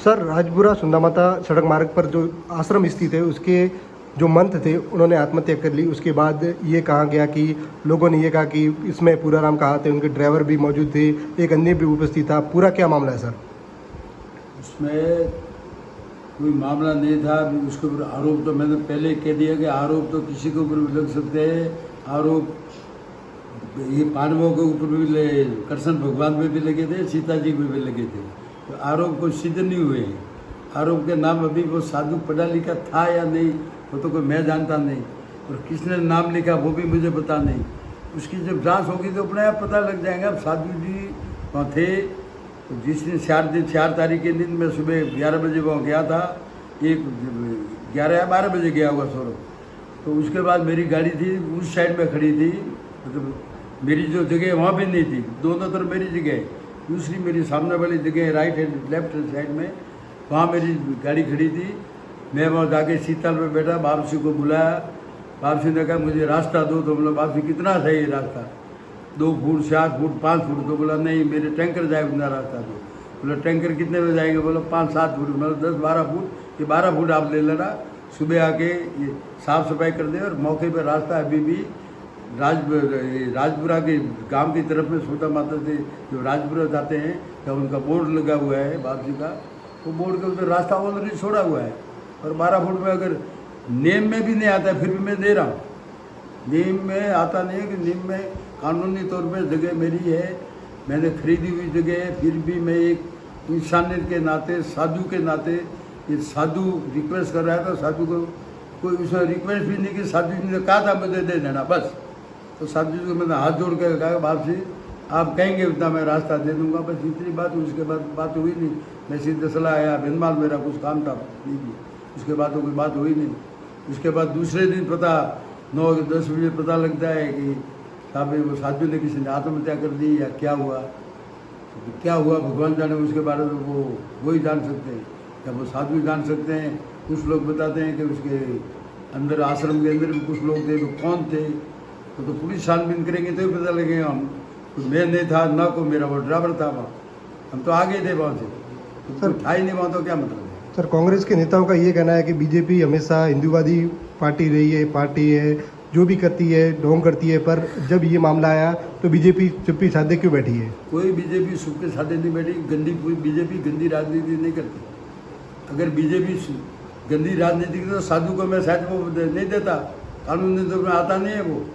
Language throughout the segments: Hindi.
सर, राजपुरा सुंदामाता सड़क मार्ग पर जो आश्रम स्थित है उसके जो मंथ थे उन्होंने आत्महत्या कर ली। उसके बाद ये कहा गया कि लोगों ने ये कहा कि इसमें पूराराम कहा थे, उनके ड्राइवर भी मौजूद थे, एक अन्य भी उपस्थित था। पूरा क्या मामला है सर? उसमें कोई मामला नहीं था। उसके ऊपर आरोप तो मैंने पहले कह दिया कि आरोप तो किसी के ऊपर भी लग सकते हैं। आरोप ये पांडवों के ऊपर भी कृष्ण भगवान पे भी लगे थे, सीता जी पे भी लगे थे। तो आरोप कोई सिद्ध नहीं हुए। आरोप के नाम अभी वो साधु पढ़ा लिखा था या नहीं वो तो कोई मैं जानता नहीं, और किसने नाम लिखा वो भी मुझे पता नहीं। उसकी जब जांच होगी तो अपने आप पता लग जाएगा। अब साधु जी वहाँ थे तो जिस दिन 4 तारीख के दिन मैं सुबह 11 बजे वहाँ गया था, 11 या 12 बजे गया होगा सोरो। तो उसके बाद मेरी गाड़ी थी उस साइड में खड़ी थी, मतलब मेरी जो जगह वहाँ भी नहीं थी, दोनों तरफ मेरी जगह, दूसरी मेरी सामने वाली जगह right hand left hand side में वहाँ मेरी गाड़ी खड़ी थी। मैं वहाँ जाके शीतल में बैठा, वापसी को बुलाया। वापसी ने कहा मुझे रास्ता दो। तो बोला वापसी कितना सही रास्ता, 2 फुट 7 फुट 5 फुट। तो बोला नहीं मेरे टैंकर जाए उतना रास्ता दो। बोला टैंकर कितने में जाएंगे? बोला 5-7 फुट। मतलब 10-12 फुट, ये 12 फुट आप ले लेना। सुबह आके ये साफ़ सफाई कर दे। और मौके पर रास्ता अभी भी राजपुरा के गांव की तरफ में सोता माता से जो राजपुरा जाते हैं, तो उनका बोर्ड लगा हुआ है वापसी का, वो बोर्ड के उधर रास्ता ऑलरेडी छोड़ा हुआ है। और 12 फुट में अगर नेम में भी नहीं आता है फिर भी मैं दे रहा हूँ। नेम में आता नहीं है कि नेम में कानूनी तौर पे जगह मेरी है, मैंने खरीदी हुई जगह है। फिर भी मैं एक इंसानियत के नाते, साधु के नाते, ये साधु रिक्वेस्ट कर रहा था। साधु को कोई उसने रिक्वेस्ट भी नहीं की, साधु जी ने कहा था मुझे दे देना बस। तो साधु जी को मैंने हाथ जोड़ कर कहा वापसी आप कहेंगे उतना मैं रास्ता दे दूंगा, बस इतनी बात। उसके बाद बात हुई नहीं। मैं सीधे चला आया भिनमाल, मेरा कुछ काम था नहीं, उसके बाद तो कोई बात हुई नहीं। उसके बाद दूसरे दिन पता 9-10 बजे पता लगता है कि साहब वो साधु ने किसी ने आत्महत्या कर दी या क्या हुआ। तो क्या हुआ भगवान जाने, उसके बारे में वो ही जान सकते हैं, या वो साधु जान सकते हैं। कुछ लोग बताते हैं कि उसके अंदर आश्रम के अंदर भी कुछ लोग थे, वो कौन थे तो पुलिस छानबीन करेंगे तो पता लगेगा। हम तो मैं नहीं था ना, को मेरा वो ड्राइवर था वहाँ, हम तो आगे थे वहाँ से, तो था ही नहीं वहाँ, तो क्या मतलब है। सर, कांग्रेस के नेताओं का ये कहना है कि बीजेपी हमेशा हिंदूवादी पार्टी रही है, पार्टी है, जो भी करती है ढोंग करती है, पर जब ये मामला आया तो बीजेपी चुप्पी साधे क्यों बैठी है? कोई बीजेपी चुप्पी साधे नहीं बैठी। बीजेपी गंदी राजनीति नहीं करती। अगर बीजेपी गंदी राजनीति की तो साधु को मैं शायद वो नहीं देता। कानून तो में आता नहीं है, वो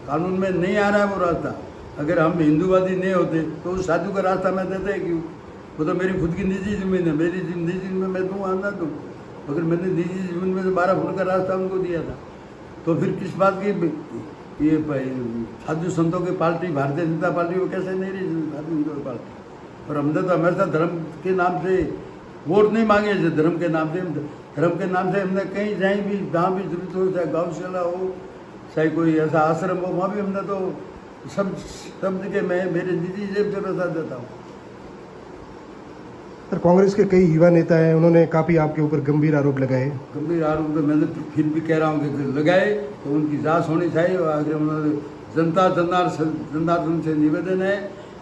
कानून में नहीं आ रहा है वो रास्ता। अगर हम हिंदूवादी नहीं होते तो उस साधु का रास्ता मैं देता है क्यों? वो तो मेरी खुद की निजी ज़मीन है, मेरी निजी ज़मीन में मैं दूँ आना दूँ। अगर मैंने निजी ज़मीन में से 12 फुट का रास्ता उनको दिया था तो फिर किस बात की ये साधु संतों की पार्टी भारतीय जनता पार्टी वो कैसे नहीं रही साधु संतों की पार्टी? और हमने तो हमेशा धर्म के नाम से वोट नहीं मांगे थे। धर्म के नाम से हमने कहीं जाए भी, जहाँ भी जरूरत हो, चाहे गौशाला हो, चाहे कोई ऐसा आश्रम हो, वहाँ भी हमने तो सब जगह मैं मेरे निजी जेब से पैसा देता हूँ। सर, कांग्रेस के कई युवा नेता हैं, उन्होंने काफ़ी आपके ऊपर गंभीर आरोप लगाए। गंभीर आरोप तो मैंने फिर भी कह रहा हूँ कि लगाए तो उनकी जांच होनी चाहिए। और आगे उन्होंने जनता जनार्दन से निवेदन है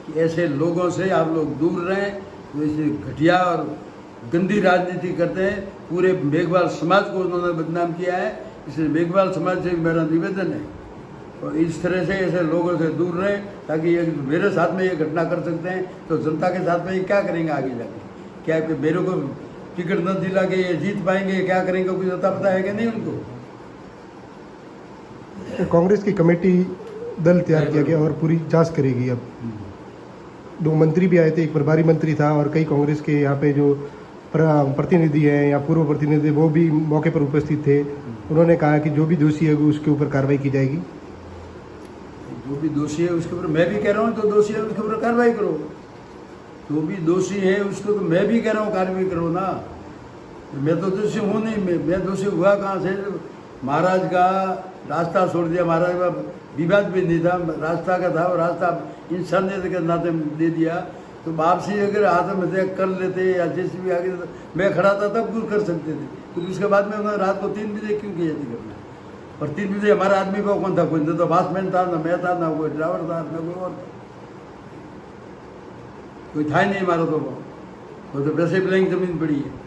कि ऐसे लोगों से आप लोग दूर रहें जो ऐसे घटिया और गंदी राजनीति करते हैं। पूरे मेघवाल समाज को उन्होंने बदनाम किया है, इसलिए मेघवाल समाज से मेरा निवेदन है और इस तरह से ऐसे लोगों से दूर रहें, ताकि ये मेरे साथ में ये घटना कर सकते हैं तो जनता के साथ में ये क्या करेंगे आगे जाके? क्या मेरे को टिकट न दिला के ये जीत पाएंगे? क्या करेंगे? कुछ पता है कि नहीं उनको? कांग्रेस की कमेटी दल तैयार किया गया और पूरी जांच करेगी। अब 2 मंत्री भी आए थे, एक प्रभारी मंत्री था और कई कांग्रेस के यहाँ पे जो प्रतिनिधि हैं या पूर्व प्रतिनिधि वो भी मौके पर उपस्थित थे। उन्होंने कहा कि जो भी दोषी है उसके ऊपर कार्रवाई की जाएगी। जो भी दोषी है उसके ऊपर मैं भी कह रहा हूँ, जो दोषी है उसके ऊपर कार्रवाई करो। जो भी दोषी है उसको तो मैं भी कह रहा हूँ कार्रवाई करो ना। मैं तो दोषी हूँ नहीं, मैं दोषी हुआ कहाँ से? महाराज का रास्ता छोड़ दिया, महाराज का विवाद भी नहीं था, रास्ता का था, वो रास्ता इंसानियत के नाते दे दिया। तो वापसी अगर आत्महत्या कर लेते या जैसे भी आगे मैं खड़ा था तब कुछ कर सकते थे। फिर उसके बाद में उन्होंने रात को 3 बजे क्यों किया थी करना? और 3 बजे हमारा आदमी को कौन था? कोई न तो बासमैन था, ना मैं था, ना कोई ड्राइवर था, ना कोई और, कोई था ही नहीं हमारा तो। वो तो वैसे ब्लैंक जमीन पड़ी है।